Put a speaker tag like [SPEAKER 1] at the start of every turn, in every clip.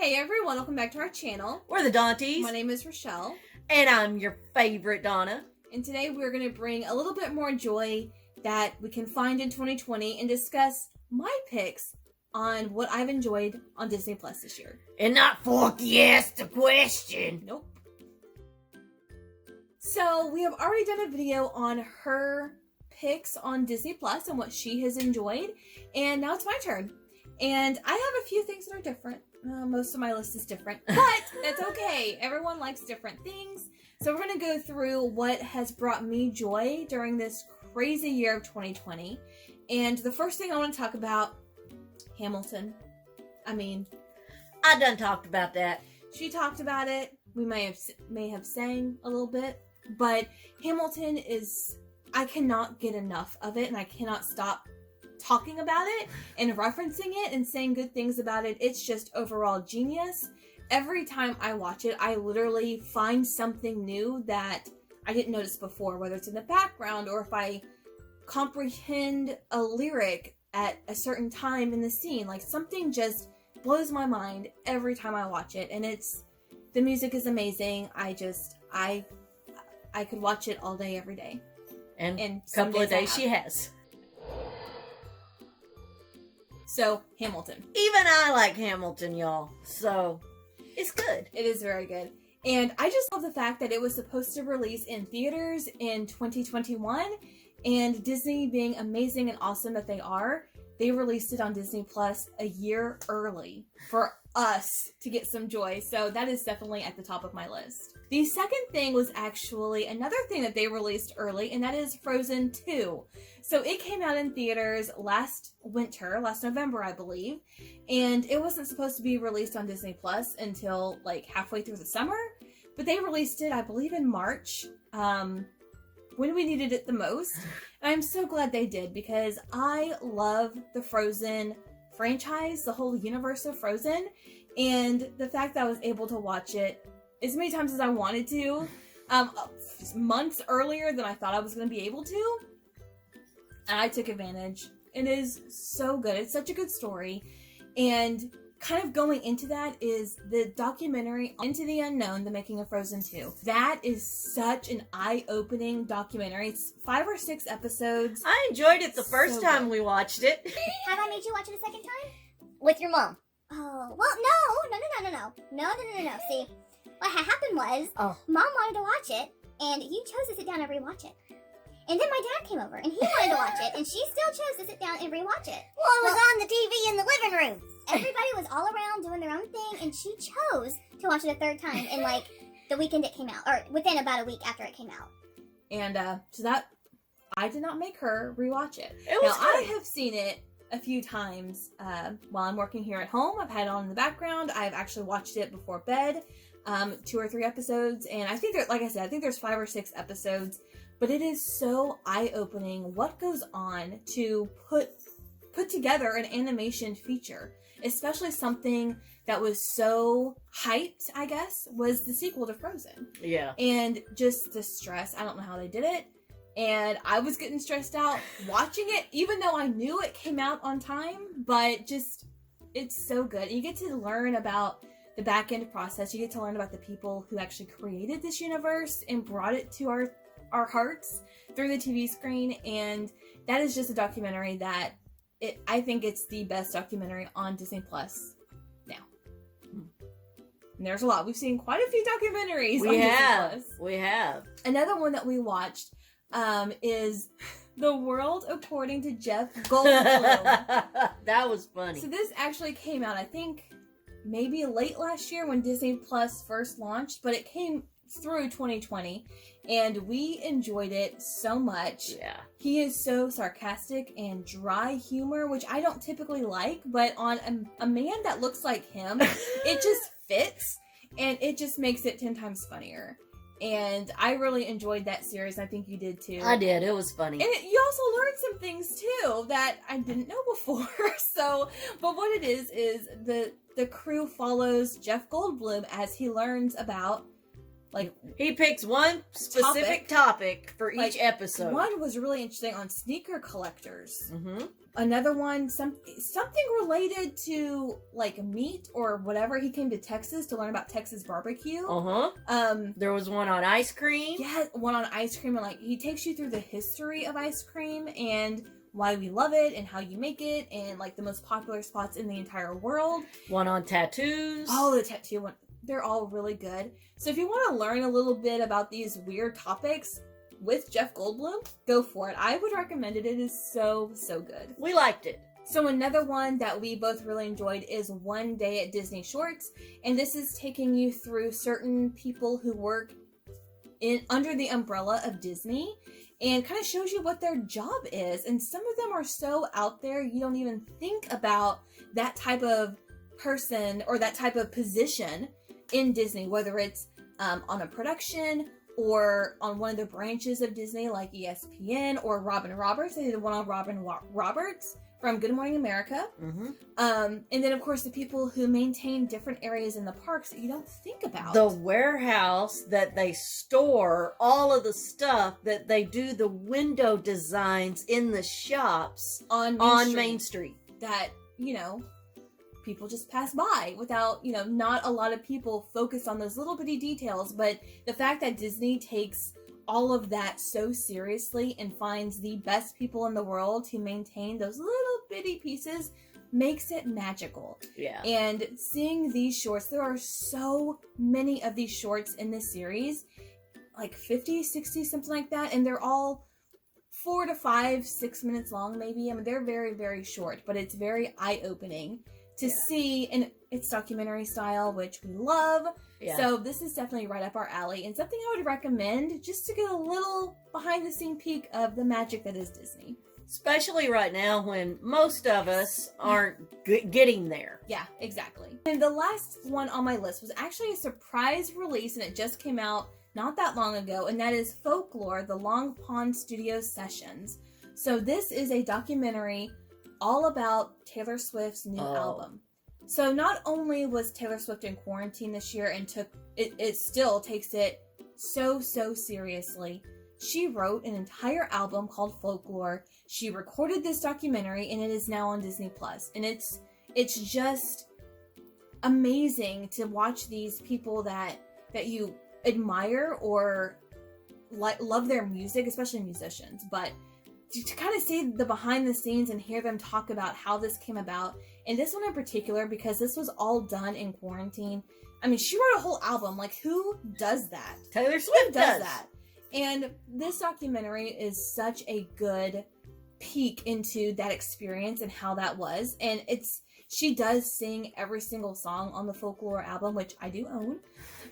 [SPEAKER 1] Hey everyone, welcome back to our channel.
[SPEAKER 2] We're the Dawnties.
[SPEAKER 1] My name is Richele.
[SPEAKER 2] And I'm your favorite Donna.
[SPEAKER 1] And today we're going to bring a little bit more joy that we can find in 2020 and discuss my picks on what I've enjoyed on Disney Plus this year.
[SPEAKER 2] And not Forky asked the question.
[SPEAKER 1] Nope. So we have already done a video on her picks on Disney Plus and what she has enjoyed. And now it's my turn. And I have a few things that are different. Most of my list is different, but that's okay. Everyone likes different things. So we're going to go through what has brought me joy during this crazy year of 2020. And the first thing I want to talk about, Hamilton. I
[SPEAKER 2] done talked about that.
[SPEAKER 1] She talked about it. We may have sang a little bit, but Hamilton is, I cannot get enough of it, and I cannot stop talking about it and referencing it and saying good things about it. It's just overall genius. Every time I watch it, I literally find something new that I didn't notice before, whether it's in the background or if I comprehend a lyric at a certain time in the scene. Like, something just blows my mind every time I watch it, and the music is amazing. I could watch it all day, every day.
[SPEAKER 2] And a couple of days she has.
[SPEAKER 1] So, Hamilton.
[SPEAKER 2] Even I like Hamilton, y'all. So, it's good.
[SPEAKER 1] It is very good. And I just love the fact that it was supposed to release in theaters in 2021. And Disney, being amazing and awesome that they are, they released it on Disney Plus a year early for us to get some joy. So that is definitely at the top of my list. The second thing was actually another thing that they released early, and that is Frozen 2. So it came out in theaters last November, I believe, and it wasn't supposed to be released on Disney Plus until like halfway through the summer, but they released it, I believe, in March, when we needed it the most. And I'm so glad they did, because I love the Frozen franchise, the whole universe of Frozen, and the fact that I was able to watch it as many times as I wanted to, months earlier than I thought I was going to be able to, and I took advantage. It is so good. It's such a good story, and kind of going into that is the documentary Into the Unknown, The Making of Frozen 2. That is such an eye-opening documentary. It's 5 or 6 episodes.
[SPEAKER 2] I enjoyed it the first time we watched it.
[SPEAKER 3] Have I made you watch it a second time? With your mom. Oh, well, no. No. See, what happened was, Mom wanted to watch it, and you chose to sit down and rewatch it. And then my dad came over, and he wanted to watch it, and she still chose to sit down and rewatch it.
[SPEAKER 4] Well, it was on the TV in the living room.
[SPEAKER 3] Everybody was all around doing their own thing, and she chose to watch it a third time in, like, the weekend it came out, or within about a week after it came out.
[SPEAKER 1] And, so that, I did not make her rewatch it.
[SPEAKER 2] It was
[SPEAKER 1] Now, I have seen it a few times while I'm working here at home. I've had it on in the background. I've actually watched it before bed, 2 or 3 episodes, and I think like I said, I think there's 5 or 6 episodes, but it is so eye-opening what goes on to put together an animation feature, especially something that was so hyped, I guess, was the sequel to Frozen.
[SPEAKER 2] Yeah. And
[SPEAKER 1] just the stress, I don't know how they did it. And I was getting stressed out watching it, even though I knew it came out on time, but just, it's so good. And you get to learn about the back end process. You get to learn about the people who actually created this universe and brought it to our hearts through the TV screen. And that is just a documentary that I think it's the best documentary on Disney Plus now. And there's a lot. We've seen quite a few documentaries on Disney Plus.
[SPEAKER 2] We have.
[SPEAKER 1] Another one that we watched is The World According to Jeff Goldblum.
[SPEAKER 2] That was funny.
[SPEAKER 1] So this actually came out, I think, maybe late last year when Disney Plus first launched, but it came through 2020, and we enjoyed it so much.
[SPEAKER 2] Yeah.
[SPEAKER 1] He is so sarcastic and dry humor, which I don't typically like, but on a man that looks like him, it just fits, and it just makes it 10 times funnier. And I really enjoyed that series. I think you did too.
[SPEAKER 2] I did. It was funny.
[SPEAKER 1] And you also learned some things too that I didn't know before. So, but what it is the crew follows Jeff Goldblum as he learns about Like,
[SPEAKER 2] he picks one specific topic for each episode.
[SPEAKER 1] One was really interesting on sneaker collectors.
[SPEAKER 2] Mm-hmm.
[SPEAKER 1] Another one, something related to like meat or whatever. He came to Texas to learn about Texas barbecue.
[SPEAKER 2] There was one on ice cream.
[SPEAKER 1] Yeah, one on ice cream, and like he takes you through the history of ice cream and why we love it and how you make it and like the most popular spots in the entire world.
[SPEAKER 2] One on tattoos.
[SPEAKER 1] Oh, the tattoo one. They're all really good. So if you want to learn a little bit about these weird topics with Jeff Goldblum, go for it. I would recommend it. It is so, so good.
[SPEAKER 2] We liked it.
[SPEAKER 1] So another one that we both really enjoyed is One Day at Disney Shorts. And this is taking you through certain people who work under the umbrella of Disney and kind of shows you what their job is. And some of them are so out there, you don't even think about that type of person or that type of position in Disney, whether it's on a production or on one of the branches of Disney like ESPN or Robin Roberts. They did one on Robin Roberts from Good Morning America.
[SPEAKER 2] Mm-hmm.
[SPEAKER 1] And then, of course, the people who maintain different areas in the parks that you don't think about.
[SPEAKER 2] The warehouse that they store all of the stuff that they do the window designs in the shops
[SPEAKER 1] on
[SPEAKER 2] Main Street.
[SPEAKER 1] That, people just pass by without, not a lot of people focus on those little bitty details. But the fact that Disney takes all of that so seriously and finds the best people in the world to maintain those little bitty pieces makes it magical.
[SPEAKER 2] Yeah.
[SPEAKER 1] And seeing these shorts, there are so many of these shorts in this series, like 50, 60, something like that. And they're all 4 to 5, 6 minutes long, maybe. I mean, they're very, very short, but it's very eye-opening to see, and it's documentary style, which we love. Yeah. So this is definitely right up our alley and something I would recommend just to get a little behind-the-scene peek of the magic that is Disney.
[SPEAKER 2] Especially right now when most of us aren't getting there.
[SPEAKER 1] Yeah, exactly. And the last one on my list was actually a surprise release, and it just came out not that long ago, and that is Folklore, the Long Pond Studios Sessions. So this is a documentary all about Taylor Swift's new album. So not only was Taylor Swift in quarantine this year and it still takes it so seriously. She wrote an entire album called Folklore. She recorded this documentary and it is now on Disney Plus. And it's just amazing to watch these people that you admire or love their music, especially musicians, but to kind of see the behind the scenes and hear them talk about how this came about. And this one in particular, because this was all done in quarantine. I mean, she wrote a whole album. Like, who does that?
[SPEAKER 2] Taylor Swift does
[SPEAKER 1] that. And this documentary is such a good peek into that experience and how that was. And she does sing every single song on the Folklore album, which I do own.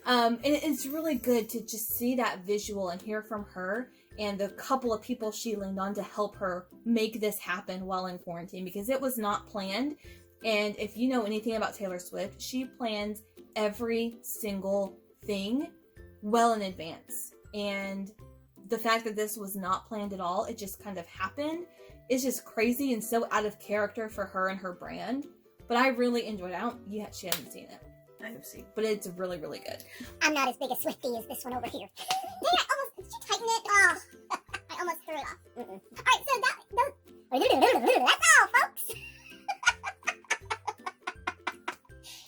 [SPEAKER 1] And it's really good to just see that visual and hear from her and the couple of people she leaned on to help her make this happen while in quarantine, because it was not planned. And if you know anything about Taylor Swift, she plans every single thing well in advance. And the fact that this was not planned at all, it just kind of happened, is just crazy and so out of character for her and her brand. But I really enjoyed it. She hasn't seen it.
[SPEAKER 2] I have seen it.
[SPEAKER 1] But it's really, really good.
[SPEAKER 3] I'm not as big a Swiftie as this one over here. Did you tighten it? Oh, I almost threw it off. Alright, so that's all, folks.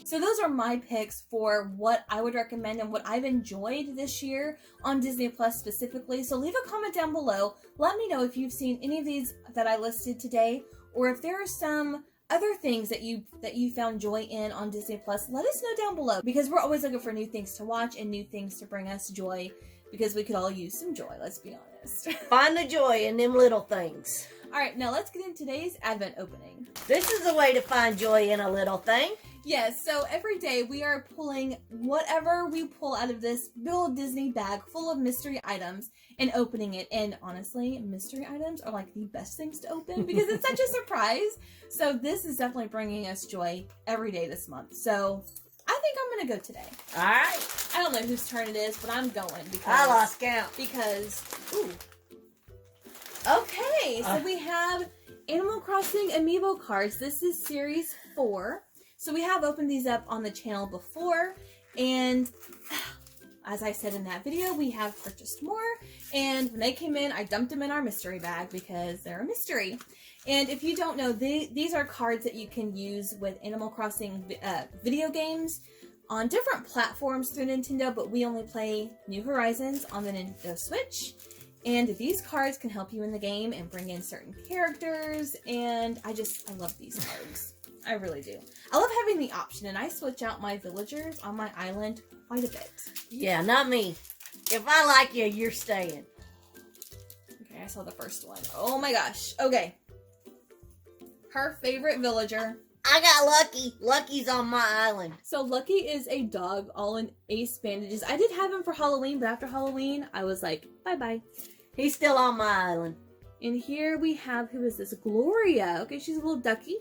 [SPEAKER 1] So those are my picks for what I would recommend and what I've enjoyed this year on Disney Plus specifically. So leave a comment down below. Let me know if you've seen any of these that I listed today, or if there are some other things that you found joy in on Disney Plus. Let us know down below, because we're always looking for new things to watch and new things to bring us joy, because we could all use some joy, let's be honest.
[SPEAKER 2] Find the joy in them little things.
[SPEAKER 1] Alright, now let's get into today's Advent opening.
[SPEAKER 2] This is a way to find joy in a little thing.
[SPEAKER 1] Yes, so every day we are pulling whatever we pull out of this big old Disney bag full of mystery items and opening it. And honestly, mystery items are like the best things to open because it's such a surprise. So this is definitely bringing us joy every day this month. So I think I'm going to go today.
[SPEAKER 2] All right.
[SPEAKER 1] I don't know whose turn it is, but I'm going because
[SPEAKER 2] I lost count.
[SPEAKER 1] Because, ooh. Okay, so we have Animal Crossing Amiibo cards. This is Series 4. So we have opened these up on the channel before, and as I said in that video, we have purchased more, and when they came in, I dumped them in our mystery bag because they're a mystery. And if you don't know, these are cards that you can use with Animal Crossing video games on different platforms through Nintendo, but we only play New Horizons on the Nintendo Switch. And these cards can help you in the game and bring in certain characters, and I love these cards. I really do. I love having the option, and I switch out my villagers on my island quite a bit.
[SPEAKER 2] Yeah, not me. If I like you, you're staying.
[SPEAKER 1] Okay, I saw the first one. Oh my gosh. Okay. Her favorite villager.
[SPEAKER 2] I got Lucky. Lucky's on my island.
[SPEAKER 1] So Lucky is a dog all in ace bandages. I did have him for Halloween, but after Halloween, I was like, bye-bye.
[SPEAKER 2] He's still on my island.
[SPEAKER 1] And here we have, who is this? Gloria. Okay, she's a little ducky.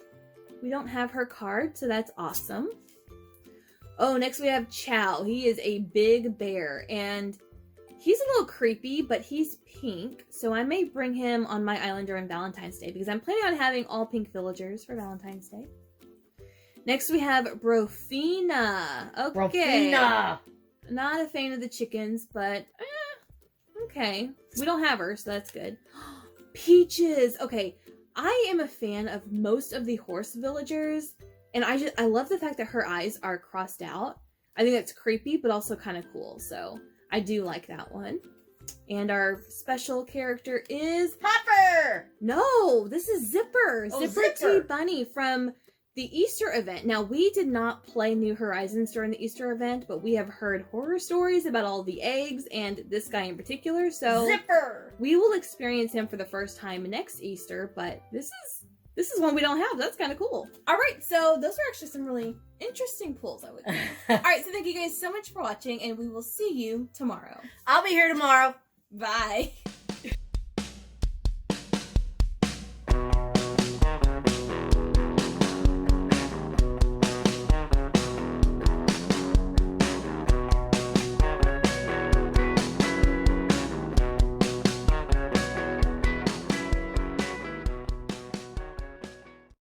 [SPEAKER 1] We don't have her card, so that's awesome. Oh, next we have Chow. He is a big bear, and he's a little creepy, but he's pink, so I may bring him on my island during Valentine's Day, because I'm planning on having all pink villagers for Valentine's Day. Next we have Brofina. Okay.
[SPEAKER 2] Brofina.
[SPEAKER 1] Not a fan of the chickens, but okay. We don't have her, so that's good. Peaches. Okay, I am a fan of most of the horse villagers, and I love the fact that her eyes are crossed out. I think that's creepy, but also kind of cool, so I do like that one. And our special character is
[SPEAKER 2] Hopper!
[SPEAKER 1] No, this is Zipper.
[SPEAKER 2] Oh,
[SPEAKER 1] Zipper
[SPEAKER 2] Zipper.
[SPEAKER 1] T Bunny from the Easter event. Now, we did not play New Horizons during the Easter event, but we have heard horror stories about all the eggs and this guy in particular, so
[SPEAKER 2] Zipper!
[SPEAKER 1] we will experience him for the first time next Easter, but this is one we don't have. That's kind of cool. All right, so those are actually some really interesting pulls, I would think. All right, so thank you guys so much for watching, and we will see you tomorrow.
[SPEAKER 2] I'll be here tomorrow.
[SPEAKER 1] Bye.